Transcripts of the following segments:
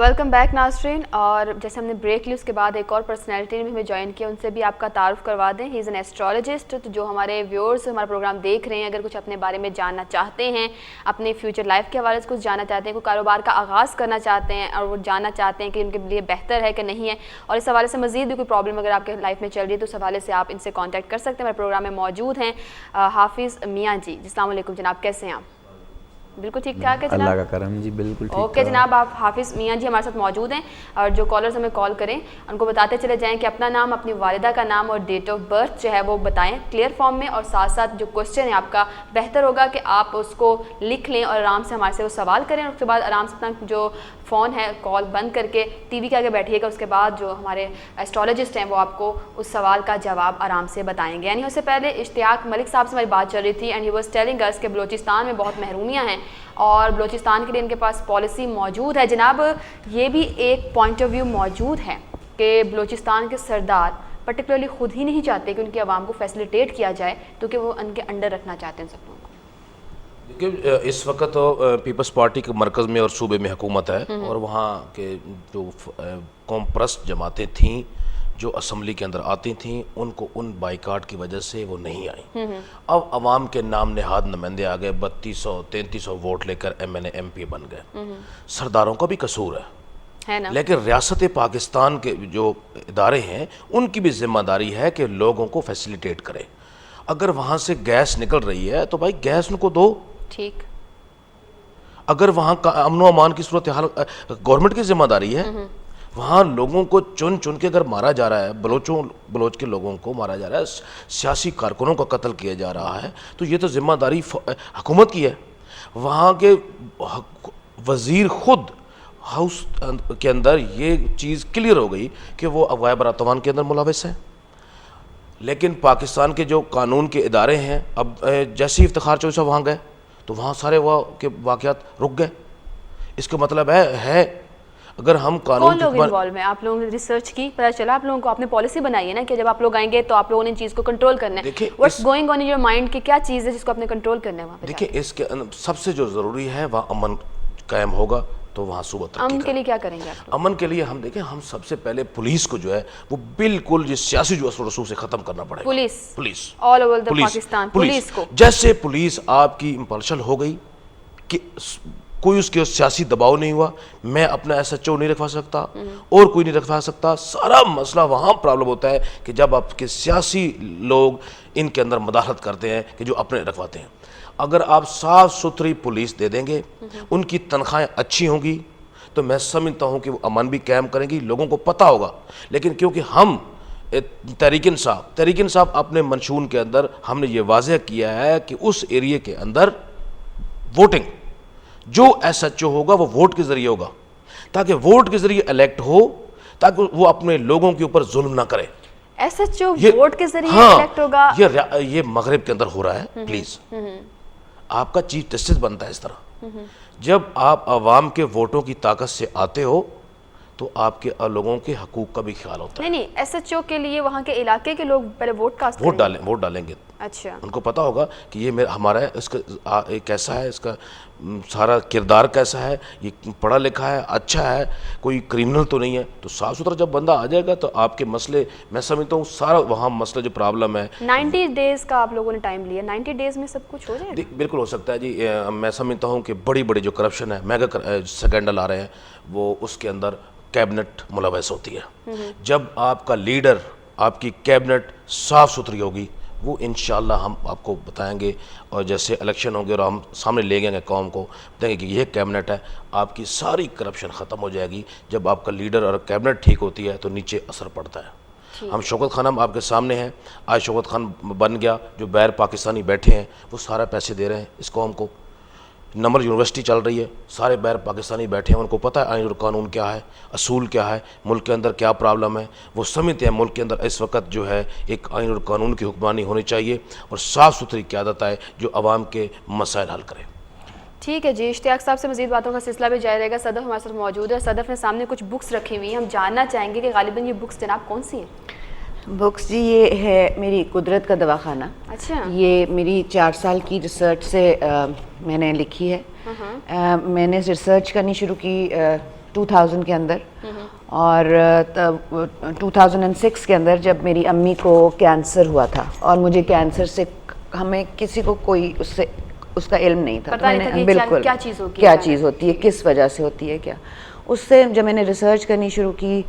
Welcome back ناظرین. اور جیسے ہم نے بریک لی اس کے بعد ایک اور پرسنالٹی نے ہمیں جوائن کیا, ان سے بھی آپ کا تعارف کروا دیں. ہی از این ایسٹرولوجسٹ. تو جو ہمارے ویورز ہمارا پروگرام دیکھ رہے ہیں, اگر کچھ اپنے بارے میں جاننا چاہتے ہیں, اپنے فیوچر لائف کے حوالے سے کچھ جاننا چاہتے ہیں, کوئی کاروبار کا آغاز کرنا چاہتے ہیں اور وہ جاننا چاہتے ہیں کہ ان کے لیے بہتر ہے کہ نہیں ہے, اور اس حوالے سے مزید بھی کوئی پرابلم اگر آپ کے لائف میں چل رہی ہے تو اس حوالے سے آپ ان سے کانٹیکٹ کر سکتے ہیں. ہمارے پروگرام میں موجود ہیں حافظ میاں جی. السلام علیکم جناب, کیسے ہیں آپ؟ بالکل ٹھیک ٹھاک ہے جناب, اللہ کا کرم جی, بالکل ٹھیک. اوکے جناب, آپ حافظ میاں جی ہمارے ساتھ موجود ہیں, اور جو کالرز ہمیں کال کریں ان کو بتاتے چلے جائیں کہ اپنا نام, اپنی والدہ کا نام اور ڈیٹ آف برتھ جو ہے وہ بتائیں کلیئر فارم میں, اور ساتھ ساتھ جو کوشچن ہے آپ کا بہتر ہوگا کہ آپ اس کو لکھ لیں اور آرام سے ہمارے سے وہ سوال کریں, اور اس کے بعد آرام سے اپنا جو فون ہے کال بند کر کے ٹی وی کے آگے بیٹھیے گا. اس کے بعد جو ہمارے ایسٹرولوجسٹ ہیں وہ آپ کو اس سوال کا جواب آرام سے بتائیں گے. یعنی اس سے پہلے اشتیاق ملک صاحب سے ہماری بات چل رہی تھی, and he was telling us کہ بلوچستان میں بہت محرومیاں ہیں اور بلوچستان کے لیے ان کے پاس پالیسی موجود ہے. جناب, یہ بھی ایک پوائنٹ آف ویو موجود ہے کہ بلوچستان کے سردار پرٹیکولرلی خود ہی نہیں چاہتے کہ ان کی عوام کو فیسیلیٹیٹ کیا جائے, تو کہ وہ ان کے انڈر رکھنا چاہتے ہیں سب لوگوں کو. دیکھیے, اس وقت پیپلز پارٹی کے مرکز میں اور صوبے میں حکومت ہے, اور وہاں کے جو قوم پرست جماعتیں تھیں جو اسمبلی کے اندر آتی تھیں, ان کو ان بائیکاٹ کی وجہ سے وہ نہیں آئیں. اب عوام کے نام نہاد نمائندے آ گئے, 3200-3300 ووٹ لے کر M N A M P بن گئے. سرداروں کا بھی قصور ہے, لیکن ریاست پاکستان کے جو ادارے ہیں ان کی بھی ذمہ داری ہے کہ لوگوں کو فیسیلیٹیٹ کرے. اگر وہاں سے گیس نکل رہی ہے تو بھائی گیس ان کو دو. ٹھیک. اگر وہاں کا امن و امان کی صورتحال گورنمنٹ کی ذمہ داری ہے. وہاں لوگوں کو چن چن کے اگر مارا جا رہا ہے, بلوچ کے لوگوں کو مارا جا رہا ہے, سیاسی کارکنوں کا قتل کیا جا رہا ہے, تو یہ تو ذمہ داری حکومت کی ہے. وہاں کے وزیر خود ہاؤس کے اندر یہ چیز کلیئر ہو گئی کہ وہ اغوائے براتوان کے اندر ملوث ہیں. لیکن پاکستان کے جو قانون کے ادارے ہیں, اب جیسے افتخار چوہدری صاحب وہاں گئے تو وہاں سارے وہ کے واقعات رک گئے. اس کا مطلب ہے اگر ہم قانون کون لوگ انوالو ہیں؟ آپ لوگوں نے ریسرچ کی, پتہ چلا آپ لوگوں کو, آپ نے پالیسی بنائی ہے نا کہ جب آپ لوگ آئیں گے تو آپ لوگوں نے ان چیز کو کنٹرول کرنا ہے. What's going on in your mind کہ کیا چیز ہے جس کو آپ نے کنٹرول کرنا ہے وہاں پہ؟ دیکھیں, اس کے سب سے جو ضروری ہے وہاں امن قائم ہوگا تو وہاں صوبہ ترقی امن کے لیے کیا کریں گے آپ؟ امن کے لیے ہم دیکھیں, ہم سب سے پہلے پولیس کو جو ہے وہ بالکل جو سیاسی جو اثر و رسوخ سے ختم کرنا پڑے گا. Police all over the Pakistan, police کو جیسے پولیس آپ کی امپارشل ہو گئی کہ کوئی اس کے سیاسی دباؤ نہیں ہوا, میں اپنا ایس ایچ او نہیں رکھوا سکتا اور کوئی نہیں رکھوا سکتا. سارا مسئلہ وہاں پرابلم ہوتا ہے کہ جب آپ کے سیاسی لوگ ان کے اندر مداخلت کرتے ہیں کہ جو اپنے رکھواتے ہیں. اگر آپ صاف ستھری پولیس دے دیں گے, ان کی تنخواہیں اچھی ہوں گی, تو میں سمجھتا ہوں کہ وہ امن بھی قائم کریں گی, لوگوں کو پتہ ہوگا. لیکن کیونکہ ہم تحریک انصاف اپنے منشور کے اندر ہم نے یہ واضح کیا ہے کہ اس ایریے کے اندر ووٹنگ جو ایس ایچ او ہوگا وہ ووٹ کے ذریعے ہوگا, تاکہ ووٹ کے ذریعے الیکٹ ہو, تاکہ وہ اپنے لوگوں کے اوپر ظلم نہ کرے. ایس ایچ او ووٹ کے ذریعے الیکٹ ہوگا؟ یہ مغرب کے اندر ہو رہا ہے. پلیز, آپ کا چیف جسٹس بنتا ہے اس طرح. جب آپ عوام کے ووٹوں کی طاقت سے آتے ہو تو آپ کے لوگوں کے حقوق کا بھی خیال ہوتا ہے. نہیں, ایس ایچ او کے لیے وہاں کے علاقے کے لوگ پہلے ووٹ ڈالیں گے. اچھا, ان کو پتا ہوگا کہ یہ ہمارا ہے, اس کا کیسا ہے, اس کا سارا کردار کیسا ہے, یہ پڑھا لکھا ہے, اچھا ہے, کوئی کرمنل تو نہیں ہے. تو صاف ستھرا جب بندہ آ جائے گا تو آپ کے مسئلے, میں سمجھتا ہوں سارا وہاں مسئلہ جو پرابلم ہے. 90 ڈیز کا آپ لوگوں نے ٹائم لیا, 90 ڈیز میں سب کچھ ہو جائے گا؟ بالکل ہو سکتا ہے جی. میں سمجھتا ہوں کہ بڑی جو کرپشن ہے, میگا سکینڈل آ رہے ہیں, وہ اس کے اندر کیبنٹ ملوث ہوتی ہے. جب آپ کا لیڈر, آپ کی کیبنٹ صاف ستھری ہوگی, وہ انشاءاللہ ہم آپ کو بتائیں گے, اور جیسے الیکشن ہوں گے اور ہم سامنے لے گئے قوم کو, بتائیں گے کہ یہ کیبنٹ ہے, آپ کی ساری کرپشن ختم ہو جائے گی. جب آپ کا لیڈر اور کیبنٹ ٹھیک ہوتی ہے تو نیچے اثر پڑتا ہے. ہم شوکت خان آپ کے سامنے ہیں, آج شوکت خان بن گیا, جو بیر پاکستانی بیٹھے ہیں وہ سارا پیسے دے رہے ہیں اس قوم کو. نمبر یونیورسٹی چل رہی ہے, سارے بیر پاکستانی بیٹھے ہیں, ان کو پتہ ہے آئین اور قانون کیا ہے, اصول کیا ہے, ملک کے اندر کیا پرابلم ہے. وہ سمجھتے ہیں ملک کے اندر اس وقت جو ہے ایک آئین اور قانون کی حکمرانی ہونی چاہیے, اور صاف ستھری قیادت آئے جو عوام کے مسائل حل کرے. ٹھیک ہے جی, اشتیاق صاحب سے مزید باتوں کا سلسلہ بھی جاری رہے گا. صدف ہمارے ساتھ موجود ہے. صدف نے سامنے کچھ بکس رکھی ہوئی ہیں, ہم جاننا چاہیں گے کہ غالباً یہ بکس جناب کون سی ہیں؟ بکس جی یہ ہے میری قدرت کا دواخانہ. اچھا, یہ میری 4 سال کی ریسرچ سے میں نے لکھی ہے. میں نے ریسرچ کرنی شروع کی 2000 کے اندر, اور 2006 کے اندر جب میری امی کو کینسر ہوا تھا, اور مجھے کینسر سے ہمیں کسی کو کوئی اس کا علم نہیں تھا, بالکل کیا چیز ہوتی ہے, کس وجہ سے ہوتی ہے, کیا. اس سے جب میں نے ریسرچ کرنی شروع کی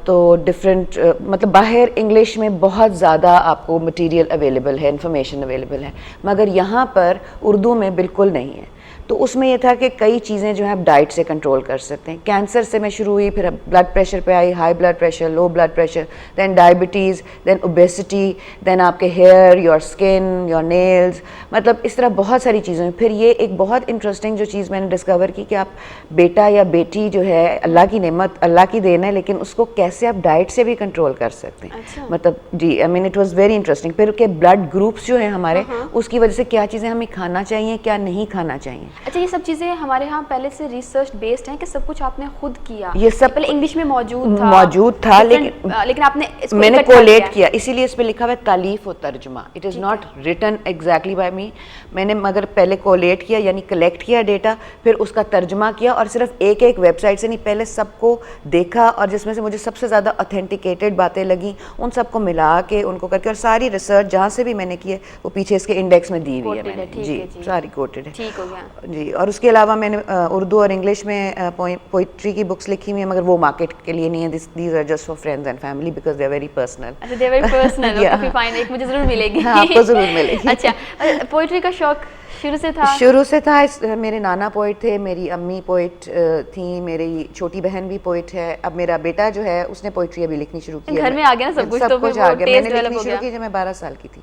تو ڈفرینٹ مطلب باہر انگلش میں بہت زیادہ آپ کو مٹیریل اویلیبل ہے, انفارمیشن اویلیبل ہے, مگر یہاں پر اردو میں بالکل نہیں ہے. تو اس میں یہ تھا کہ کئی چیزیں جو ہیں آپ ڈائٹ سے کنٹرول کر سکتے ہیں. کینسر سے میں شروع ہوئی, پھر بلڈ پریشر پہ آئی, high blood pressure, low blood pressure, then diabetes, then obesity, then آپ کے hair, your skin, your nails, مطلب اس طرح بہت ساری چیزیں. پھر یہ ایک بہت انٹرسٹنگ جو چیز میں نے ڈسکور کی کہ آپ بیٹا یا بیٹی جو ہے اللہ کی نعمت, اللہ کی دین ہے, لیکن اس کو کیسے آپ ڈائٹ سے بھی کنٹرول کر سکتے ہیں. مطلب جی I mean it was very interesting. پھر کہ بلڈ گروپس جو ہیں ہمارے, اس کی وجہ سے کیا چیزیں ہمیں کھانا چاہیے, کیا نہیں کھانا چاہیے. اچھا, یہ سب چیزیں ہمارے ہاں پہلے سے ریسرچ بیسڈ ہیں کہ سب کچھ آپ نے خود کیا؟ یہ سب پہلے انگلش میں موجود تھا لیکن آپ نے اس کو میں نے کولیٹ کیا, اسی لیے اس پہ لکھا ہوا ہے تالیف و ترجمہ. It is not return exactly by me. میں نے مگر پہلے کولیٹ کیا, یعنی کلیکٹ کیا ڈیٹا, پھر اس کا ترجمہ کیا, اور صرف ایک ایک ویب سائٹ سے نہیں, پہلے سب کو دیکھا, اور جس میں سے مجھے سب سے زیادہ اتھینٹیکیٹڈ باتیں لگیں ان سب کو ملا کے ان کو کر کے, اور ساری ریسرچ جہاں سے بھی میں نے کی ہے وہ پیچھے اس کے انڈیکس میں دی ہوئی ہے میں نے. جی ساری کوٹڈ ہے. ٹھیک ہو گیا جی. اور اس کے علاوہ میں نے اردو اور انگلش میں پوئٹری کی بکس لکھی ہوئی ہیں, مگر وہ مارکیٹ کے لیے نہیں ہے. These are just for friends and family because they are very personal. اچھا, they are very personal. Okay fine, ایک مجھے ضرور ملے گی. آپ کو ضرور ملے گی. اچھا, پوئٹری کا شوق شروع سے تھا. میرے نانا پوئٹ تھے, میری امی پوئٹ تھیں, میری چھوٹی بہن بھی پوئٹ ہے. اب میرا بیٹا جو ہے اس نے پوئٹری ابھی لکھنی شروع کی. گھر میں آ گیا نا سب کچھ, تو کچھ آ گیا. میں نے لکھنی شروع کی جب میں 12 سال کی تھی.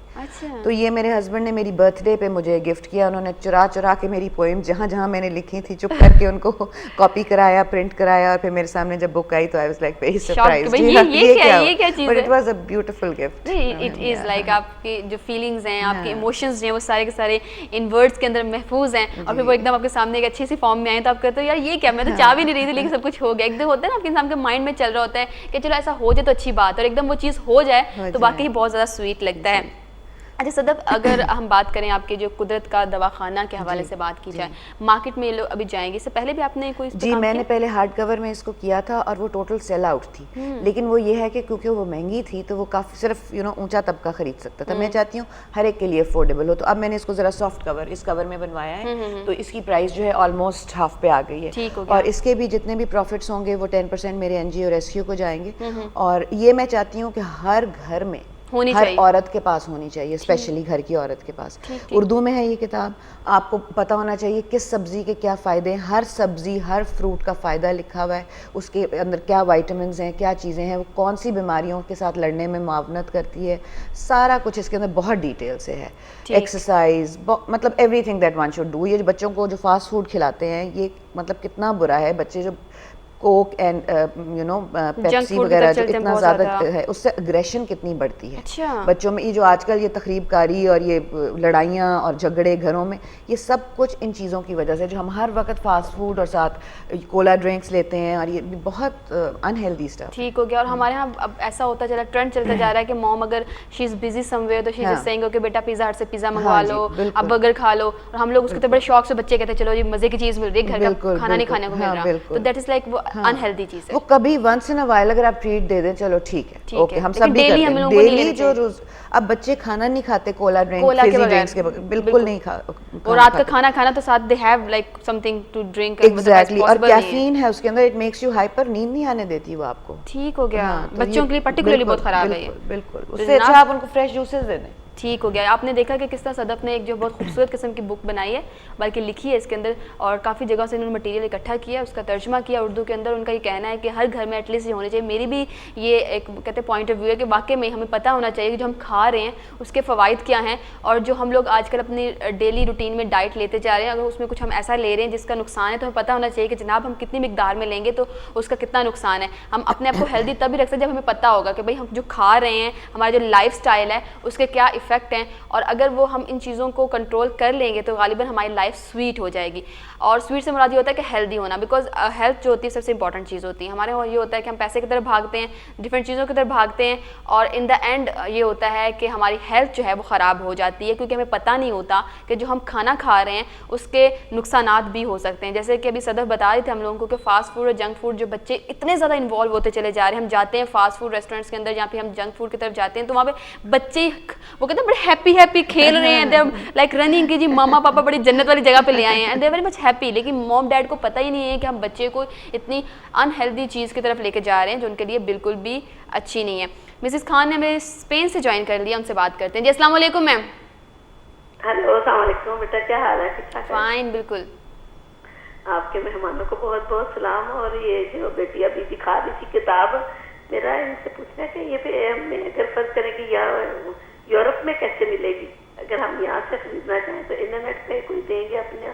تو یہ میرے ہسبینڈ نے میری برتھ ڈے پہ مجھے گفٹ کیا. انہوں نے چرا کے میری پوئم جہاں جہاں میں نے لکھی تھی چپ کر کے ان کو کاپی کرایا, پرنٹ کرایا, اور پھر میرے سامنے جب بک آئی تو I was like very surprised. یہ کیا چیز ہے؟ But it was a beautiful gift. It is like آپ کی جو فیلنگز ہیں, آپ کے ایموشنز ہیں, وہ سارے کے سارے ان ورڈز کے اندر محفوظ ہیں, اور پھر وہ ایک دم آپ کے سامنے ایک اچھی سی فارم میں آئے تو آپ کہتے ہو یار یہ کیا, میں تو چاہ بھی نہیں رہی تھی لیکن سب کچھ ہو گیا. ایک دم ہوتا ہے نا آپ کے انسان کے مائنڈ میں چل رہا ہوتا ہے کہ چلو ایسا ہو جائے تو اچھی بات ہے, اور ایک دم وہ چیز ہو جائے تو واقعی بہت زیادہ سویٹ لگتا ہے. اچھا صدف, اگر ہم بات کریں آپ کے جو قدرت کا دواخانہ کے حوالے سے بات کی جائے, مارکیٹ میں یہ لوگ ابھی جائیں گے, اس سے پہلے بھی آپ نے کوئی؟ جی میں نے پہلے ہارڈ کور میں اس کو کیا تھا, اور وہ ٹوٹل سیل آؤٹ تھی. لیکن وہ یہ ہے کہ کیونکہ وہ مہنگی تھی تو وہ کافی صرف اونچا طبقہ خرید سکتا تھا. میں چاہتی ہوں ہر ایک کے لیے افورڈیبل ہو, تو اب میں نے اس کو ذرا سافٹ کور اس کور میں بنوایا ہے, تو اس کی پرائس جو ہے آلموسٹ ہاف پہ آ گئی ہے. اور اس کے بھی جتنے بھی پروفٹس ہوں گے وہ 10% میرے این جی او ریسکیو کو جائیں گے. اور یہ میں چاہتی ہوں کہ ہر گھر میں ہر عورت کے پاس ہونی چاہیے, اسپیشلی گھر کی عورت کے پاس. اردو میں ہے یہ کتاب, آپ کو پتہ ہونا چاہیے کس سبزی کے کیا فائدے ہیں, ہر سبزی ہر فروٹ کا فائدہ لکھا ہوا ہے, اس کے اندر کیا وائٹامنز ہیں, کیا چیزیں ہیں, وہ کون سی بیماریوں کے ساتھ لڑنے میں معاونت کرتی ہے, سارا کچھ اس کے اندر بہت ڈیٹیل سے ہے. ایکسرسائز, مطلب every thing that one should do. یہ بچوں کو جو فاسٹ فوڈ کھلاتے ہیں یہ مطلب کتنا برا ہے. بچے جو کوک اینڈ پیپسی وغیرہ جو اتنا زیادہ ہے, اس سے اگریشن کتنی بڑھتی ہے بچوں میں. یہ جو آج کل یہ تخریب کاری اور یہ لڑائیاں اور جھگڑے گھروں میں, یہ سب کچھ ان چیزوں کی وجہ سے, جو ہم ہر وقت فاسٹ فوڈ اور ساتھ کولا ڈرنکس لیتے ہیں, اور یہ بہت انہیلدی اسٹف. ٹھیک ہو گیا. اور ہمارے یہاں اب ایسا ہوتا چلا, ٹرینڈ چلتا جا رہا ہے کہ موم اگر شی از بزی سم ویئر تو شی از سیئنگ کہ بیٹا پیزا ہٹ سے پیزا منگوا لو, اب برگر کھا لو. اور ہم لوگ اس کے بڑے شوق سے بچے کہتے ہیں چلو یہ مزے کی چیز مل رہی ہے, گھر کا کھانا نہیں کھانے کو مل رہا, تو دیٹ از لائک وہ انہیلدی چیز ہے. وہ کبھی ونس ان اے وائل اگر آپ ٹریٹ دے دیں چلو ٹھیک ہے, اوکے ہم سب بھی کرتے ہیں. ڈیلی جو روز اب بچے کھانا نہیں کھاتے کولا ڈرنک ڈرنکس کے بالکل نہیں اور رات کا کھانا کھانا تو ساتھ they have like something to drink. Exactly. اور کیفین ہے اس کے اندر, اٹ میکس یو ہائپر, نیند نہیں آنے دیتی وہ آپ کو. ٹھیک ہو گیا. بچوں کے لیے پرٹیکولرلی بہت خراب ہے یہ. بالکل, اس سے اچھا آپ ان کو فریش جوسز دے دیں. ٹھیک ہو گیا. آپ نے دیکھا کہ کس طرح صدف نے ایک جو بہت خوبصورت قسم کی بک بنائی ہے, بلکہ لکھی ہے اس کے اندر, اور کافی جگہ سے انہوں نے مٹیریل اکٹھا کیا, اس کا ترجمہ کیا اردو کے اندر. ان کا یہ کہنا ہے کہ ہر گھر میں ایٹ لیسٹ یہ ہونی چاہیے. میری بھی یہ ایک کہتے ہیں پوائنٹ آف ویو ہے کہ واقعی میں ہمیں پتہ ہونا چاہیے کہ جو ہم کھا رہے ہیں اس کے فوائد کیا ہیں, اور جو ہم لوگ آج کل اپنی ڈیلی روٹین میں ڈائٹ لیتے جا رہے ہیں, اگر اس میں کچھ ہم ایسا لے رہے ہیں جس کا نقصان ہے تو ہمیں پتہ ہونا چاہیے کہ جناب ہم کتنی مقدار میں لیں گے تو اس کا کتنا نقصان ہے. ہم اپنے آپ کو ہیلدی تب بھی رکھ سکتے ہیں جب ہمیں پتہ ہوگا کہ بھائی ہم جو کھا رہے ہیں, ہمارا جو لائف سٹائل ہے اس کے کیا افیکٹ ہیں, اور اگر وہ ہم ان چیزوں کو کنٹرول کر لیں گے تو غالباً ہماری لائف سویٹ ہو جائے گی. اور سویٹ سے مراد یہ ہوتا ہے کہ ہیلدی ہونا, بیکاز ہیلتھ جو ہوتی ہے سب سے امپورٹنٹ چیز ہوتی ہے. ہمارے وہاں یہ ہوتا ہے کہ ہم پیسے کی طرف بھاگتے ہیں, ڈفرینٹ چیزوں کی طرف بھاگتے ہیں, اور ان دا اینڈ یہ ہوتا ہے کہ ہماری ہیلتھ جو ہے وہ خراب ہو جاتی ہے, کیونکہ ہمیں پتہ نہیں ہوتا کہ جو ہم کھانا کھا رہے ہیں اس کے نقصانات بھی ہو سکتے ہیں. جیسے کہ ابھی صدف بتا رہے تھے ہم لوگوں کو کہ فاسٹ فوڈ اور جنک فوڈ جو بچے اتنے زیادہ انوالو ہوتے چلے جا رہے ہیں. ہم جاتے ہیں فاسٹ فوڈ ریسٹورینٹس کے اندر, جہاں پہ ہم جنک فوڈ کی طرف جاتے ہیں, تو وہاں پہ بچے وہ کہتے ہیں بڑے ہیپی ہیپی کھیل رہے ہیں, دے لائک رننگ کی, جی ماما پاپا بڑی جنت والی جگہ پہ لے آئے ہیں, and they very much happy. لیکن موم ڈیڈ کو پتہ ہی نہیں ہے کہ ہم بچے کو اتنی انہیلدی چیز کی طرف لے کے جا رہے ہیں جو ان کے لیے بالکل بھی اچھی نہیں ہے. مسز خان نے ہمیں اسپین سے جوائن کر لیا, ان سے بات کرتے ہیں. جی السلام علیکم میم. ہیلو السلام علیکم بیٹا, کیا حال ہے؟ ٹھیک ٹھاک؟ فائن, بالکل. آپ کے مہمانوں کو بہت بہت سلام. اور یہ جو بیٹی ابھی دکھا رہی تھی کتاب, میرا ان سے پوچھنا ہے کہ یہ ہمیں اگر فرض کریں کہ یورپ میں کیسے ملے گی؟ اگر ہم یہاں سے خریدنا چاہیں تو انٹرنیٹ پہ کوئی دیں گے اپنے,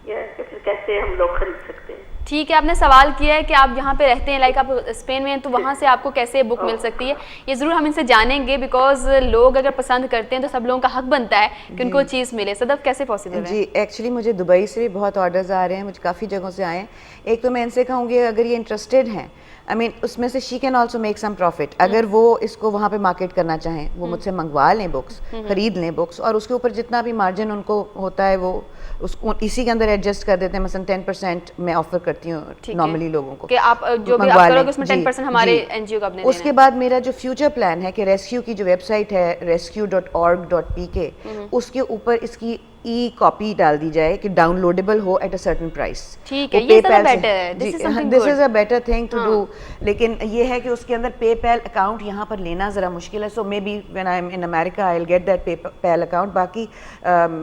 یا کہ پھر کیسے ہم لوگ خرید سکتے ہیں؟ ٹھیک ہے, آپ نے سوال کیا ہے کہ آپ جہاں پہ رہتے ہیں, لائک آپ اسپین میں ہیں, تو وہاں سے آپ کو کیسے بک مل سکتی ہے. یہ ضرور ہم ان سے جانیں گے, بیکاز لوگ اگر پسند کرتے ہیں تو سب لوگوں کا حق بنتا ہے کہ ان کو چیز ملے. صدف کیسے پاسبل ہے؟ جی ایکچولی مجھے دبئی سے بھی بہت آرڈرز آ رہے ہیں, مجھے کافی جگہوں سے آئے ہیں. ایک تو میں ان سے کہوں گی اگر یہ انٹرسٹیڈ ہیں, آئی مین اس میں سے she can also make some profit. اگر وہ اس کو وہاں پہ مارکیٹ کرنا چاہیں, وہ مجھ سے منگوا لیں بکس, خرید لیں بکس, اور اس کے اوپر جتنا بھی مارجن ان کو ہوتا ہے وہ اس کو اسی کے اندر ایڈجسٹ کر دیتے ہیں. مثلا 10% میں آفر کرتی ہوں نارملی لوگوں کو کہ آپ جو بھی آپ کرو گے اس میں 10% ہمارے این جی او کا اپنے. اس کے بعد میرا جو فیوچر پلان ہے کہ ریسکیو کی جو ویب سائٹ ہے rescue.org.pk, اس کے اوپر اس کی ای کاپی ڈال دی جائے کہ ڈاؤن لوڈیبل ہو ایٹ اے سرٹن پرائس. ٹھیک ہے, یہ زیادہ بیٹر ہے. This is a better thing to do. لیکن یہ ہے کہ اس کے اندر پے پیل اکاؤنٹ یہاں پر لینا ذرا مشکل ہے. So maybe when I am in America I will get that PayPal account. باقی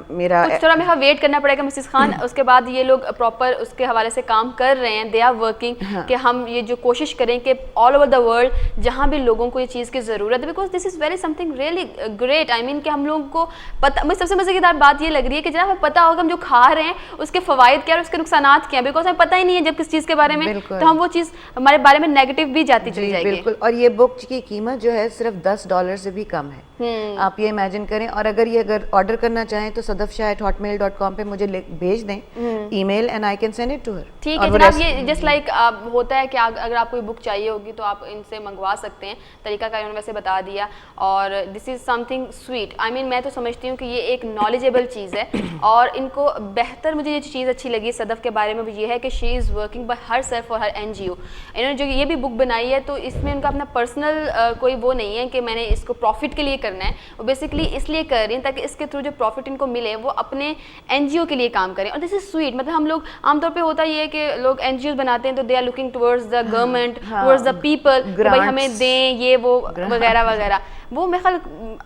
میرا کچھ تھوڑا ہمیں ویٹ کرنا پڑے گا مسز خان. اس کے بعد یہ لوگ پراپر اس کے حوالے سے کام کر رہے ہیں, دے آر ورکنگ, کہ ہم یہ جو کوشش کریں کہ آل اوور دا ورلڈ جہاں بھی لوگوں کو یہ چیز کی ضرورت ہے, because this is very something really great. I mean کہ ہم لوگوں کو پتہ, مجھے سب سے مزے کی بات یہ لگ رہی ہے کہ جناب ہمیں پتہ ہوگا ہم جو کھا رہے ہیں اس کے فوائد کیا اور اس کے نقصانات کیا ہیں, بیکاز ہمیں پتہ ہی نہیں ہے جب کس چیز کے بارے میں, تو ہم وہ چیز ہمارے بارے میں نیگیٹو بھی جاتی چلی جائے گی. بالکل. اور یہ بک کی قیمت جو ہے صرف $10 سے بھی کم ہے. آپ یہ امیجن کریں. اور اگر آرڈر کرنا چاہیں تو sadafshah@hotmail.com پہ مجھے بھیج دیں email, and I can send it to her. ٹھیک ہے جناب. یہ جسٹ لائک ہوتا ہے کہ اگر آپ کوئی بک چاہیے ہوگی تو آپ ان سے منگوا سکتے ہیں. طریقہ کار انہوں نے ویسے بتا دیا, اور دس از سم تھنگ سویٹ. آئی مین میں تو سمجھتی ہوں کہ یہ ایک نالجیبل چیز ہے, اور ان کو بہتر مجھے یہ چیز اچھی لگی صدف کے بارے میں بھی یہ ہے کہ she is working by herself اور ہر این جی او. انہوں نے جو یہ بھی بک بنائی ہے تو اس میں ان کا اپنا پرسنل کوئی وہ نہیں ہے کہ میں نے اس کو پروفٹ کے لیے کرنا ہے. وہ بیسکلی اس لیے کر رہی ہیں تاکہ اس کے تھرو جو پروفٹ ان کو ملے وہ اپنے این جی او کے لیے کام کریں. اور دس از سویٹ. مطلب ہم لوگ عام طور پہ ہوتا یہ ہے کہ لوگ این جی اوز بناتے ہیں تو they are looking towards the government, towards the people, کہ بھائی ہمیں دیں یہ وہ وغیرہ وغیرہ. وہ میرے خیال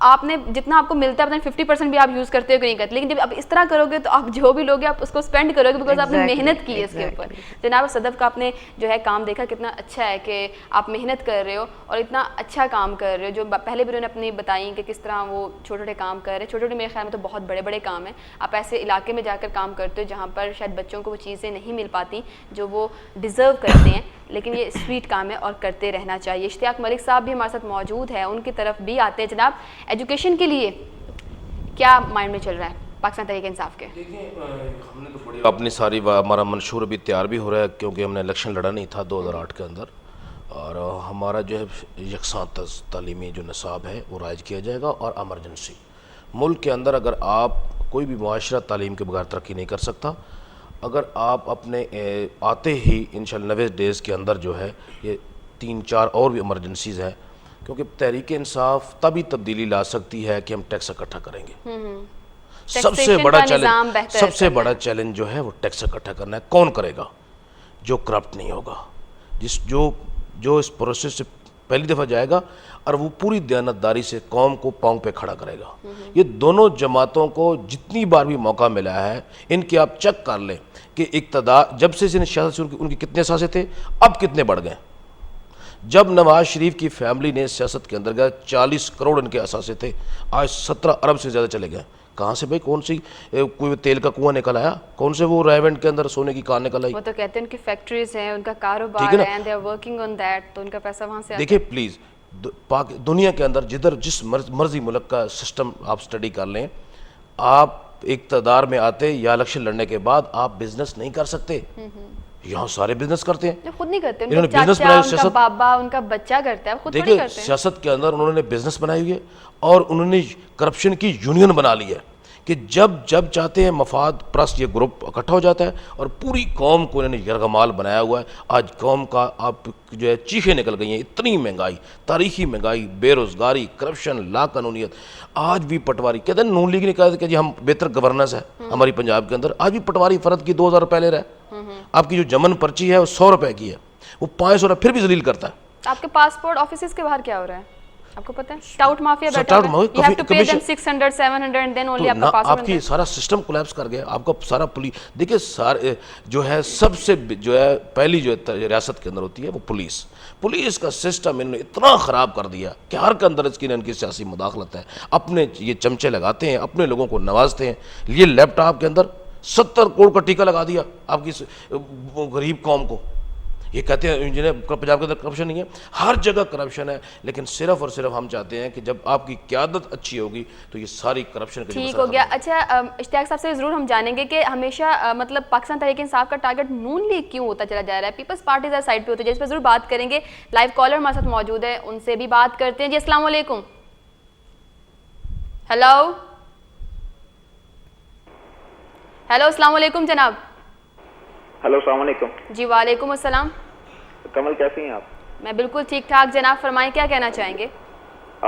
آپ نے جتنا آپ کو ملتا ہے پتہ نہیں 50% بھی آپ یوز کرتے ہو کہ نہیں کرتے, لیکن جب آپ اس طرح کرو گے تو آپ جو بھی لوگے آپ اس کو اسپینڈ کرو گے, بیکاز آپ نے محنت کی ہے اس کے اوپر. جناب صدف کا آپ نے جو ہے کام دیکھا کتنا اچھا ہے کہ آپ محنت کر رہے ہو اور اتنا اچھا کام کر رہے ہو. جو پہلے بھی انہوں نے اپنی بتائی کہ کس طرح وہ چھوٹے چھوٹے کام کر رہے ہیں. چھوٹے چھوٹے میرے خیال میں تو بہت بڑے بڑے کام ہیں. آپ ایسے علاقے میں جا کر کام کرتے ہو جہاں پر شاید بچوں کو وہ چیزیں نہیں مل پاتی جو وہ ڈیزرو کرتے ہیں, لیکن یہ سویٹ کام ہے اور کرتے رہنا چاہیے. اشتیاق ملک صاحب بھی ہمارے ساتھ موجود ہیں, ان کی طرف بھی آتے ہیں. جناب ایجوکیشن کے لیے کیا مائنڈ میں چل رہا ہے پاکستان تحریک انصاف کے؟ دیکھیں ہم نے تو بڑی اپنی ساری ہمارا منشور ابھی تیار بھی ہو رہا ہے, کیونکہ ہم نے الیکشن لڑا نہیں تھا 2008 کے اندر, اور ہمارا جو ہے یکساں تعلیمی جو نصاب ہے وہ رائج کیا جائے گا. اور ایمرجنسی ملک کے اندر اگر آپ کوئی بھی معاشرہ تعلیم کے بغیر ترقی نہیں کر سکتا. اگر آپ اپنے آتے ہی انشاءاللہ 90 ڈیز کے اندر جو ہے یہ 3-4 اور بھی ایمرجنسیز ہیں, کیونکہ تحریک انصاف تبھی تبدیلی لا سکتی ہے کہ ہم ٹیکس اکٹھا کریں گے. سب سے بڑا چیلنج جو ہے وہ ٹیکس اکٹھا کرنا ہے. کون کرے گا؟ جو کرپٹ نہیں ہوگا, جو اس پروسیس سے پہلی دفعہ جائے گا اور وہ پوری دیانتداری سے قوم کو پاؤں پہ کھڑا کرے گا. یہ دونوں جماعتوں کو جتنی بار بھی موقع ملا ہے, ان کے آپ چیک کر لیں کہ اقتدار جب سے سیاست شروع کی ان کے کتنے اثاثے تھے, اب کتنے بڑھ گئے. جب نواز شریف کی فیملی نے سیاست کے اندر گیا 40 کروڑ ان کے اثاثے تھے, آج 17 ارب سے زیادہ چلے گئے. کہاں سے بھائی؟ کون سی کوئی تیل کا کنواں نکل آیا؟ کون سے وہ ریونٹ کے اندر سونے کی کان نکل آئی؟ وہ تو کہتے ہیں ان کی فیکٹریز ہیں, ان کا کاروبار ہے, and they are working on that, تو ان کا پیسہ وہاں سے. دیکھیں پلیز دنیا کے اندر جدھر جس مرضی ملک کا سسٹم آپ سٹڈی کر لیں, آپ اقتدار میں آتے یا الیکشن لڑنے کے بعد آپ بزنس نہیں کر سکتے. یہاں سارے بزنس کرتے ہیں, خود نہیں کرتے, انہوں نے ان کا بزنس چاچا, بنایا, ان کا سیاست, بابا, ان کا بچہ کرتا ہے, خود تھوڑی دیکھیں کرتے ہیں. سیاست کے اندر انہوں نے بزنس بنائی ہوئی ہے اور انہوں نے کرپشن کی یونین بنا لی ہے کہ جب چاہتے ہیں مفاد پرست یہ گروپ اکٹھا ہو جاتا ہے اور پوری قوم کو انہوں نے یرغمال بنایا ہوا ہے. آج قوم کا آپ جو ہے چیخیں نکل گئی ہیں, اتنی مہنگائی, تاریخی مہنگائی, بے روزگاری, کرپشن, لا قانونیت. آج بھی پٹواری کہتے ہیں نون لیگ نے کہا کہ جی ہم بہتر گورننس ہے ہماری پنجاب کے اندر, آج بھی پٹواری فرد کی 2000 روپے لے رہا ہے. آپ کی جو جمن پرچی ہے وہ 100 روپے کی ہے, وہ 500 روپے پھر بھی ذلیل کرتا ہے. آپ کے پاسپورٹ آفیسز کے باہر کیا ہو رہا ہے آپ کو پتہ ہے؟ سٹاؤٹ مافیا بیٹھا ہوا ہے, you have to pay them 600 700 and then only آپ کا پاسپورٹ. آپ کی سارا سسٹم کولیپس کر گیا, آپ کا سارا پولیس. دیکھیں سارے جو ہے سب سے جو ہے پہلی جو ریاست کے اندر ہوتی ہے وہ پولیس کا سسٹم انہوں نے اتنا خراب کر دیا کہ ہر کے اندر اس کی ان کی سیاسی مداخلت ہے. اپنے یہ چمچے لگاتے ہیں, اپنے لوگوں کو نوازتے ہیں. یہ لیپ ٹاپ کے اندر 70 کروڑ کا ٹیکہ لگا دیا آپ کی غریب قوم کو. یہ کہتے ہیں انجینئر پنجاب کے اندر کرپشن نہیں ہے, ہر جگہ کرپشن ہے, لیکن صرف اور صرف ہم چاہتے ہیں کہ جب آپ کی قیادت اچھی ہوگی تو یہ ساری کرپشن کے ٹھیک ہو گیا. اچھا اشتیاق صاحب سے ضرور ہم جانیں گے کہ ہمیشہ مطلب پاکستان تحریک انصاف کا ٹارگٹ نون لیگ کیوں ہوتا چلا جا رہا ہے, پیپلز پارٹی ذرا سائڈ پہ ہوتی ہے, جس پہ ضرور بات کریں گے. لائیو کالر ہمارے ساتھ موجود ہے, ان سے بھی بات کرتے ہیں. جی السلام علیکم. ہیلو السلام علیکم جناب. ہلو السلام علیکم. جی وعلیکم السلام. کمل کیسی ہیں آپ؟ میں بالکل ٹھیک ٹھاک جناب, فرمائیں کیا کہنا چاہیں گے؟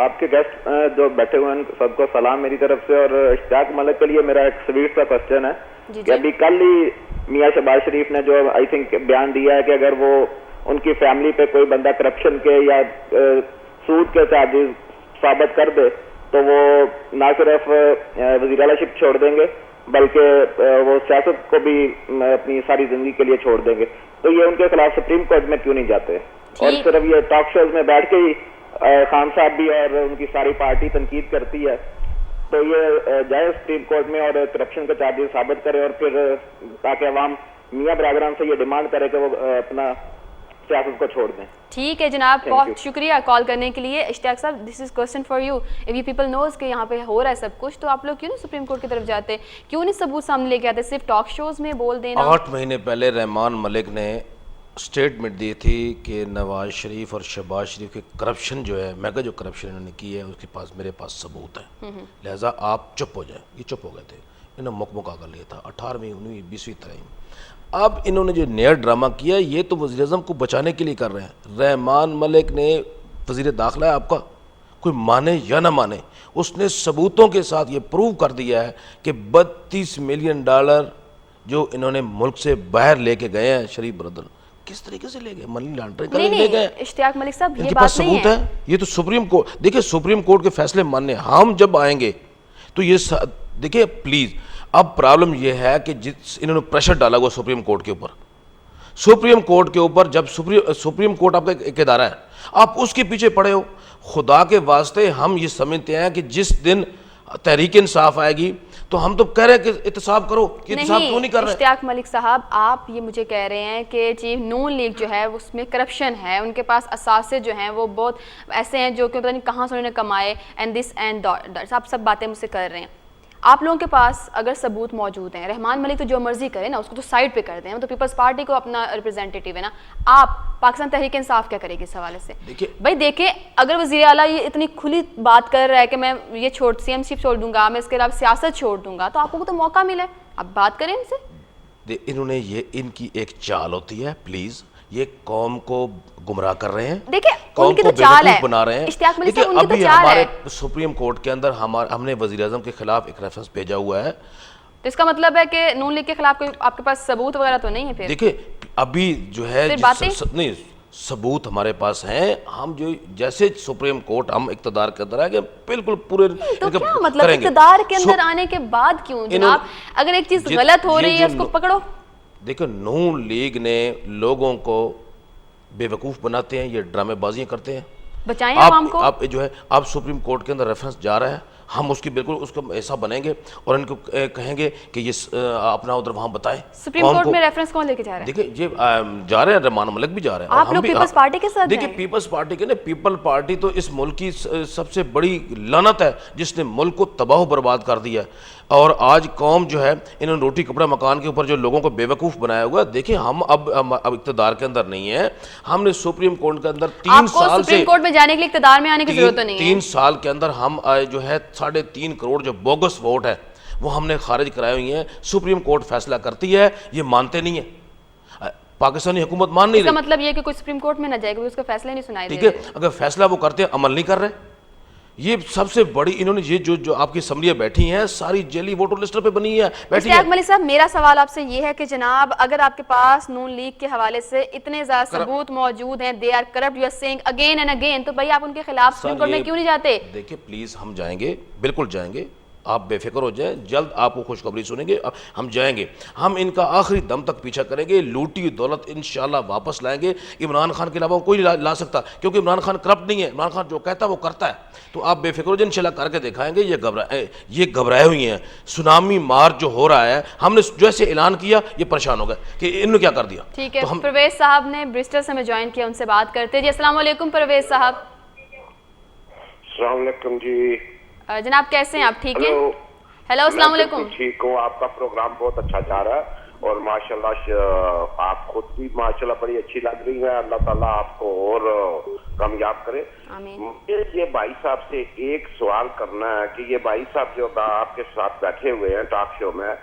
آپ کے گیسٹ جو بیٹھے ہوئے ہیں سب کو سلام میری طرف سے. اور اشتیاق ملک کے لیے میرا ایک سویٹ سا کوسچن ہے کہ ابھی کل ہی میاں شہباز شریف نے جو آئی تھنک بیان دیا ہے کہ اگر وہ ان کی فیملی پہ کوئی بندہ کرپشن کے یا سود کے چارجز ثابت کر دے تو وہ نہ صرف وزیر اعلیٰ شپ چھوڑ دیں گے بلکہ وہ سیاست کو بھی اپنی ساری زندگی کے لیے چھوڑ دیں گے. تو یہ ان کے خلاف سپریم کورٹ میں کیوں نہیں جاتے, اور صرف یہ ٹاک شوز میں بیٹھ کے ہی خان صاحب بھی اور ان کی ساری پارٹی تنقید کرتی ہے, تو یہ جائے سپریم کورٹ میں اور کرپشن کے چارجز ثابت کرے اور پھر تاکہ عوام میاں برادران سے یہ ڈیمانڈ کرے کہ وہ اپنا سیاست کو چھوڑ دیں. ٹھیک ہے جناب, بہت شکریہ کال کرنے کے لیے. اشتیاق صاحب this is question for you. If you people knows کہ یہاں پہ ہو رہا ہے سب کچھ, تو آپ لوگ کیوں نہیں سپریم کورٹ کی طرف جاتے, کیوں نہیں ثبوت سامنے لے کے آتے, صرف ٹاک شوز میں بول دینا. 8 مہینے پہلے رحمان ملک نے اسٹیٹمنٹ دی تھی کہ نواز شریف اور شہباز شریف کی کرپشن جو ہے, میگا جو کرپشن انہوں نے کی ہے اس کے پاس میرے پاس ثبوت ہے, لہٰذا آپ چپ ہو جائیں. یہ چپ ہو گئے تھے, انہوں نے مکمکا کر لیا تھا 18ویں 19ویں 20ویں ترمیم. اب انہوں نے جو نیا ڈرامہ کیا یہ تو وزیر اعظم کو بچانے کے لیے کر رہے ہیں. رحمان ملک نے وزیر داخلہ ہے آپ کا, کوئی مانے یا نہ مانے, اس نے ثبوتوں کے ساتھ یہ پروو کر دیا ہے کہ $32 ملین جو انہوں نے ملک سے باہر لے کے گئے ہیں شریف برادر, کس طریقے سے لے گئے, منی لانڈرنگ کر کے لے گئے. اشتیاق ملک صاحب ان یہ کے پاس بات نہیں ثبوت ہے. یہ تو سپریم کورٹ, دیکھیں سپریم کورٹ کے فیصلے ماننے ہم جب آئیں گے تو یہ دیکھیں پلیز. اب پرابلم یہ ہے کہ انہوں نے پریشر ڈالا ہوا سپریم کورٹ کے اوپر. سپریم کورٹ کے اوپر جب سپریم کورٹ آپ کا ایک ادارہ ہے, آپ اس کے پیچھے پڑے ہو. خدا کے واسطے ہم یہ سمجھتے ہیں کہ جس دن تحریک انصاف آئے گی تو ہم تو کہہ رہے ہیں کہ احتساب کرو, کہ احتساب کیوں نہیں کر رہے؟ اشتیاق ملک صاحب آپ یہ مجھے کہہ رہے ہیں کہ جی نون لیگ جو ہے اس میں کرپشن ہے, ان کے پاس اثاثے جو ہیں وہ بہت ایسے ہیں جو کہ پتہ نہیں کہاں سے انہوں نے کمائے, اینڈ دس اینڈ دیٹ, آپ سب باتیں مجھ سے کر رہے ہیں. آپ لوگوں کے پاس اگر ثبوت موجود ہیں, رحمان ملک تو جو مرضی کرے نا, اس کو تو سائڈ پہ کر دیں, تو پیپلز پارٹی کو اپنا ریپرزینٹیٹیو ہے نا. آپ پاکستان تحریک انصاف کیا کرے گی اس حوالے سے؟ بھائی دیکھیں اگر وزیر اعلیٰ یہ اتنی کھلی بات کر رہا ہے کہ میں یہ سی ایم شپ چھوڑ دوں گا, میں اس کے علاوہ سیاست چھوڑ دوں گا, تو آپ کو تو موقع ملے, آپ بات کریں ان سے. انہوں نے یہ ان کی ایک چال ہوتی ہے, پلیز یہ قوم کو گمراہ کر رہے ہیں, دیکھیں قوم کو بیوقوف بنا رہے ہیں. اشتیاق ملک صاحب ان کی تو ابھی چال ہمارے ہے. سپریم کورٹ کے اندر ہم نے وزیر اعظم کے خلاف ایک ریفرنس بھیجا ہوا ہے, تو اس کا مطلب ہے کہ نون لیگ کے خلاف کوئی آپ کے پاس ثبوت وغیرہ تو نہیں ہے. پھر دیکھیں ابھی جو ہے نہیں ثبوت ہمارے پاس ہیں, ہم جو جیسے سپریم کورٹ ہم اقتدار کے اندر آئے گے بالکل پورے. تو کیا مطلب اقتدار کے اندر آنے کے بعد کیوں جناب, اگر ایک چیز غلط ہو رہی ہے اس کو پکڑو. دیکھو نون لیگ نے لوگوں کو بے وقوف بناتے ہیں, یہ ڈرامے بازیاں کرتے ہیں. بچائیں عوام کو. آپ جو ہے آپ سپریم کورٹ کے اندر ریفرنس جا رہا ہے, ہم اس کی بالکل اس کا ایسا بنیں گے اور ان کو کہیں گے کہ یہ اپنا ادھر وہاں بتائیں. سپریم کورٹ میں ریفرنس کون لے کے جا رہا ہے؟ دیکھیں یہ جا رہے ہیں, رحمان ملک بھی جا رہے ہیں, آپ لوگ پیپلز پارٹی کے ساتھ دیکھیں پیپلز پارٹی کے پیپل پارٹی تو اس ملک کی سب سے بڑی لعنت ہے جس نے ملک کو تباہ و برباد کر دیا ہے. اور آج قوم جو ہے انہوں نے روٹی کپڑا مکان کے اوپر جو لوگوں کو بیوقوف بنایا ہوا ہے. دیکھیں ہم اب اقتدار کے اندر نہیں ہیں, ہم نے سپریم کورٹ کے اندر 3 سال سے سپریم کورٹ میں جانے کے لیے اقتدار میں آنے کی ضرورت نہیں ہے. 3 سال کے اندر ہم جو ہے 3.5 کروڑ جو بوگس ووٹ ہے وہ ہم نے خارج کرائے ہوئی ہیں. سپریم کورٹ فیصلہ کرتی ہے, یہ مانتے نہیں ہیں, پاکستانی حکومت مان نہیں رہی. اس کا مطلب یہ ہے کہ کوئی سپریم کورٹ میں نہ جائے گا, اس کا فیصلہ نہیں سنائی دے ٹھیک ہے, اگر فیصلہ وہ کرتے ہیں عمل نہیں کر رہے. یہ سب سے بڑی انہوں نے یہ جو آپ کی اسمبلیاں بیٹھی ہیں ساری جعلی ووٹر لسٹ پہ بنی ہے بیٹھی ہے. اشتیاق ملک صاحب میرا سوال آپ سے یہ ہے کہ جناب اگر آپ کے پاس نون لیگ کے حوالے سے اتنے زیادہ ثبوت موجود ہیں, they are corrupt, you are seeing again and again, تو بھائی آپ ان کے خلاف سپریم کورٹ میں کیوں نہیں جاتے؟ دیکھیں پلیز ہم جائیں گے, بالکل جائیں گے, آپ بے فکر ہو جائیں, جلد آپ کو خوشخبری سنیں گے. ہم جائیں گے, ہم ان کا آخری دم تک پیچھا کریں گے, لوٹی دولت انشاءاللہ واپس لائیں گے. عمران خان کے علاوہ کوئی لا سکتا, کیونکہ عمران خان کرپٹ نہیں ہے. عمران خان جو کہتا ہے وہ کرتا ہے. تو آپ بے فکر ہو جائیں, انشاءاللہ کر کے دکھائیں گے. یہ گھبرائے ہوئی ہیں, سونامی مار جو ہو رہا ہے, ہم نے جیسے اعلان کیا یہ پریشان ہو گئے کہ انہوں نے کیا کر دیا. ٹھیک ہے, پرویز صاحب نے برسٹل سے ہمیں جوائن کیا, ان سے بات کرتے. جی السلام علیکم پرویز صاحب. السلام علیکم جی جناب کیسے ہیں آپ, ٹھیک ہیں؟ ہیلو السلام علیکم. ٹھیک ہوں, آپ کا پروگرام بہت اچھا جا رہا ہے اور ماشاءاللہ آپ خود بھی ماشاءاللہ بڑی اچھی لگ رہی ہیں. اللہ تعالیٰ آپ کو اور کامیاب کرے. مجھے یہ بھائی صاحب سے ایک سوال کرنا ہے کہ یہ بھائی صاحب جو آپ کے ساتھ بیٹھے ہوئے ہیں ٹاک شو میں,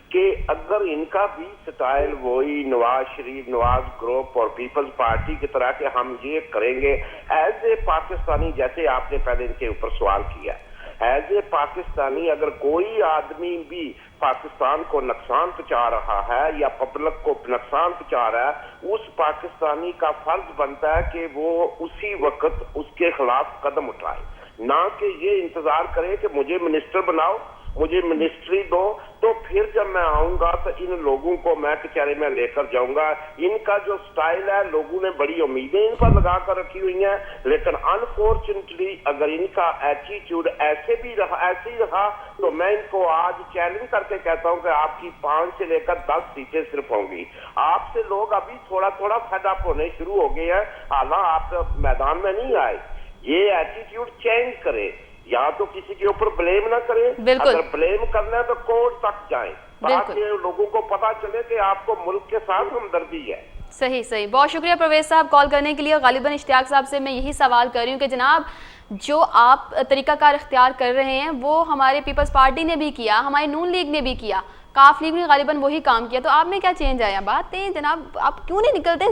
کہ اگر ان کا بھی سٹائل وہی نواز شریف, نواز گروپ اور پیپلز پارٹی کی طرح کہ ہم یہ کریں گے ایز اے پاکستانی, جیسے آپ نے پہلے ان کے اوپر سوال کیا, ایز اے پاکستانی اگر کوئی آدمی بھی پاکستان کو نقصان پہنچا رہا ہے یا پبلک کو نقصان پہنچا رہا ہے, اس پاکستانی کا فرض بنتا ہے کہ وہ اسی وقت اس کے خلاف قدم اٹھائے, نہ کہ یہ انتظار کرے کہ مجھے منسٹر بناؤ, مجھے منسٹری دو, تو پھر جب میں آؤں گا تو ان لوگوں کو میں کچہرے میں لے کر جاؤں گا. ان کا جو سٹائل ہے لوگوں نے بڑی امیدیں ان پر لگا کر رکھی ہوئی ہیں, لیکن انفارچونیٹلی اگر ان کا ایٹیٹیوڈ ایسے ہی رہا تو میں ان کو آج چیلنج کر کے کہتا ہوں کہ آپ کی 5 سے لے کر 10 سیٹیں صرف ہوں گی. آپ سے لوگ ابھی تھوڑا فیڈ اپ ہونے شروع ہو گئے ہیں, حالانکہ آپ میدان میں نہیں آئے. یہ ایٹیٹیوڈ چینج کرے, یا تو کسی کے اوپر بلیم نہ کریں, اگر بلیم کرنا ہے تو کورٹ تک جائیں تاکہ لوگوں کو پتا چلے کہ آپ کو ملک کے ساتھ ہمدردی ہے. صحیح. بہت شکریہ پرویز صاحب کال کرنے کے لیے. غالباً اشتیاق صاحب سے میں یہی سوال کر رہی ہوں کہ جناب جو آپ طریقہ کار اختیار کر رہے ہیں وہ ہمارے پیپلز پارٹی نے بھی کیا, ہماری نون لیگ نے بھی کیا, کاف لیگ نے غالباً وہی کام کیا, تو آپ میں کیا چینج آیا؟ بات ہے جناب, آپ کیوں نہیں نکلتے؟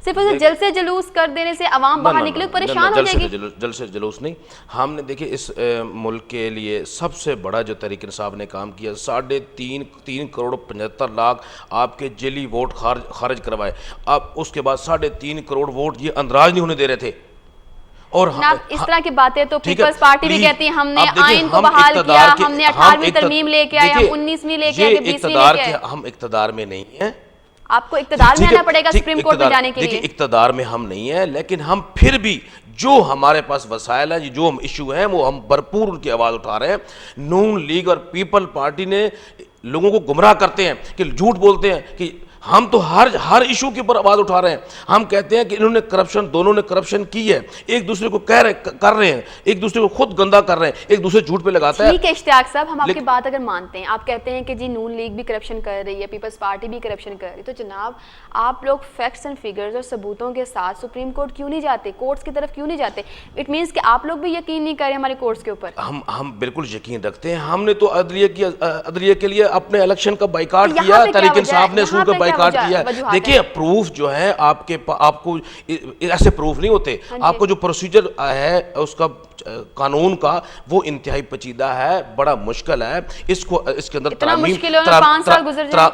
صرف جلسے جلوس کر دینے سے عوام باہر نکلے پریشان ہو جائے گی. جلسے جلوس نہیں, ہم نے دیکھیں اس ملک کے لیے سب سے بڑا جو تحریک انصاف نے کام کیا, 3.5 کروڑ 75 لاکھ آپ کے جعلی ووٹ خارج کروائے. اب اس کے بعد 3.5 کروڑ ووٹ یہ اندراج نہیں ہونے دے رہے تھے. اور اس طرح کی باتیں تو پیپلز پارٹی بھی کہتی ہیں ہم نے آئین کو بحال کیا, ہم نے 18ویں ترمیم لے کے آئے, ہم 19ویں لے کے آئے, 20ویں لے کے آئے. ہم اقتدار میں نہیں ہیں, آپ کو اقتدار میں آنا پڑے گا سپریم کورٹ میں جانے کے لیے. دیکھیں اقتدار میں ہم نہیں ہیں, لیکن ہم پھر بھی جو ہمارے پاس وسائل ہیں, جو ہم ایشو ہیں, وہ ہم بھرپور ان کی آواز اٹھا رہے ہیں. نون لیگ اور پیپل پارٹی نے لوگوں کو گمراہ کرتے ہیں کہ جھوٹ بولتے ہیں کہ ہم تو ہر ایشو کے اوپر آواز اٹھا رہے ہیں. ہم کہتے ہیں کہ انہوں نے دونوں نے کرپشن کی ہے, ایک دوسرے کو کر رہے ہیں, ایک دوسرے کو خود گندا کر رہے ہیں, ایک دوسرے جھوٹ پہ لگاتا ہے. ٹھیک ہے اشتیاق صاحب, ہم آپ کی بات اگر مانتے ہیں, آپ کہتے ہیں کہ جی نون لیگ بھی کرپشن کر رہی ہے, پیپلز پارٹی بھی کرپشن کر رہی ہے, تو جناب آپ لوگ فیکٹس اینڈ فگرز اور ثبوتوں کے ساتھ سپریم کورٹ کیوں نہیں جاتے, کورٹس کی طرف کیوں نہیں جاتے؟ اٹ مینس کہ آپ لوگ بھی یقین نہیں کر رہے ہمارے کورٹس کے اوپر. ہم بالکل یقین رکھتے ہیں. ہم نے تو عدلیہ کے لیے اپنے الیکشن کا بائیکاٹ کیا, تحریک انصاف نے اصول کا بائیکاٹ کیا. دیکھیں پروف جو ہے آپ کو ایسے پروف نہیں ہوتے. آپ کو جو پروسیجر ہے اس کا قانون کا وہ انتہائی پیچیدہ ہے, بڑا مشکل ہے. اس کے اندر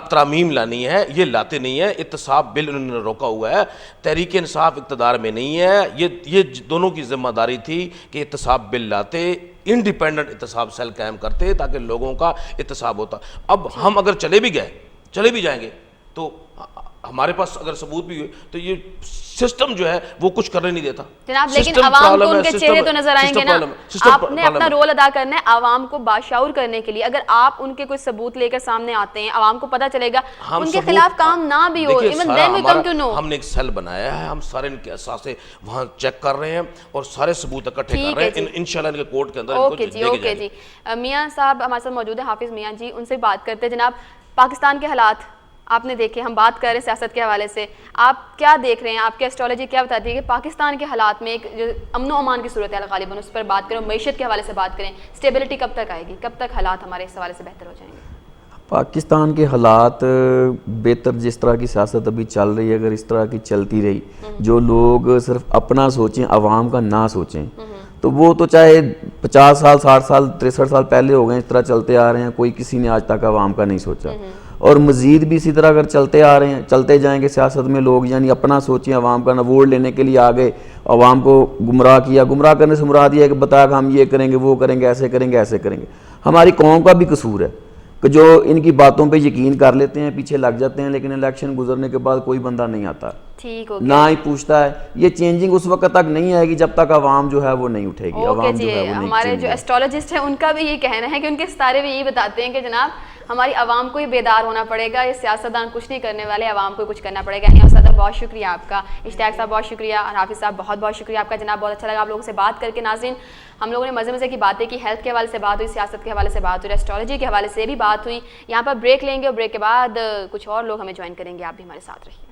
ترامیم لانی ہے, یہ لاتے نہیں ہے. احتساب بل انہوں نے روکا ہوا ہے, تحریک انصاف اقتدار میں نہیں ہے. یہ دونوں کی ذمہ داری تھی کہ احتساب بل لاتے, انڈیپینڈنٹ احتساب سیل قائم کرتے تاکہ لوگوں کا احتساب ہوتا. اب ہم اگر چلے بھی جائیں گے تو ہمارے پاس اگر ثبوت بھی ہوئے تو یہ سسٹم جو ہے وہ کچھ کرنے نہیں دیتا جناب. لیکن عوام کو ان کے چہرے تو نظر آئیں گے نا. آپ نے اپنا رول ادا کرنا ہے عوام کو باشعور کرنے کے لیے. اگر آپ ان کے کوئی ثبوت لے کر سامنے آتے ہیں, عوام کو پتہ چلے گا, ان کے خلاف کام نہ بھی ہو, even then we come to know. ہم نے ایک سیل بنایا ہے, ہم سارے ان کے اساسے وہاں چیک کر رہے ہیں اور سارے ثبوت اکٹھے کر رہے ہیں, انشاءاللہ ان کے کورٹ کے اندر ان کو لے کے جائیں گے. اوکے جی. میاں صاحب ہمارے ساتھ موجود ہیں, حافظ میاں جی, ان سے بات کرتے ہیں. جناب, پاکستان کے حالات آپ نے دیکھے, ہم بات کر رہے ہیں سیاست کے حوالے سے, آپ کیا دیکھ رہے ہیں, آپ کی ایسٹرالوجی کیا بتاتی ہے کہ پاکستان کے حالات میں ایک جو امن و امان کی صورتحال غالباً اس پر بات کریں, معیشت کے حوالے سے بات کریں, اسٹیبلٹی کب تک آئے گی, کب تک حالات ہمارے اس حوالے سے بہتر ہو جائیں گے؟ پاکستان کے حالات بہتر, جس طرح کی سیاست ابھی چل رہی ہے, اگر اس طرح کی چلتی رہی, جو لوگ صرف اپنا سوچیں عوام کا نہ سوچیں, تو وہ تو چاہے 50 سال 60 سال 63 سال پہلے ہو گئے اس طرح چلتے آ رہے ہیں, کوئی کسی نے آج تک عوام کا نہیں سوچا. اور مزید بھی اسی طرح اگر چلتے آ رہے ہیں, چلتے جائیں گے سیاست میں لوگ, یعنی اپنا سوچیں عوام کا, نہ ووٹ لینے کے لیے آگے عوام کو گمراہ کیا. گمراہ کرنے سے مراد یہ ہے کہ بتایا کہ ہم یہ کریں گے, وہ کریں گے, ایسے کریں گے, ایسے کریں گے. ہماری قوم کا بھی قصور ہے کہ جو ان کی باتوں پہ یقین کر لیتے ہیں, پیچھے لگ جاتے ہیں, لیکن الیکشن گزرنے کے بعد کوئی بندہ نہیں آتا, نہ ہی پوچھتا ہے. یہ چینجنگ اس وقت تک نہیں آئے گی جب تک عوام جو ہے وہ نہیں اٹھے گی. عوام جو ہے وہ نہیں. ہمارے جو ایسٹرولوجسٹ ہیں ان کا بھی یہ کہنا ہے کہ ان کے ستارے بھی یہی بتاتے ہیں کہ جناب ہماری عوام کو ہی بیدار ہونا پڑے گا, یہ سیاستدان کچھ نہیں کرنے والے, عوام کو کچھ کرنا پڑے گا. استاد بہت شکریہ آپ کا, اشتیاق صاحب بہت شکریہ, اور حافظ صاحب بہت بہت شکریہ آپ کا. جناب بہت اچھا لگا آپ لوگوں سے بات کر کے. ناظرین, ہم لوگوں نے مزے مزے کی باتیں کی, ہیلتھ کے حوالے سے بات ہوئی, سیاست کے حوالے سے بات ہوئی, ایسٹرولوجی کے حوالے سے بھی بات ہوئی. یہاں پر بریک لیں گے اور بریک کے بعد کچھ اور لوگ ہمیں جوائن کریں گے. آپ بھی ہمارے ساتھ رہیے.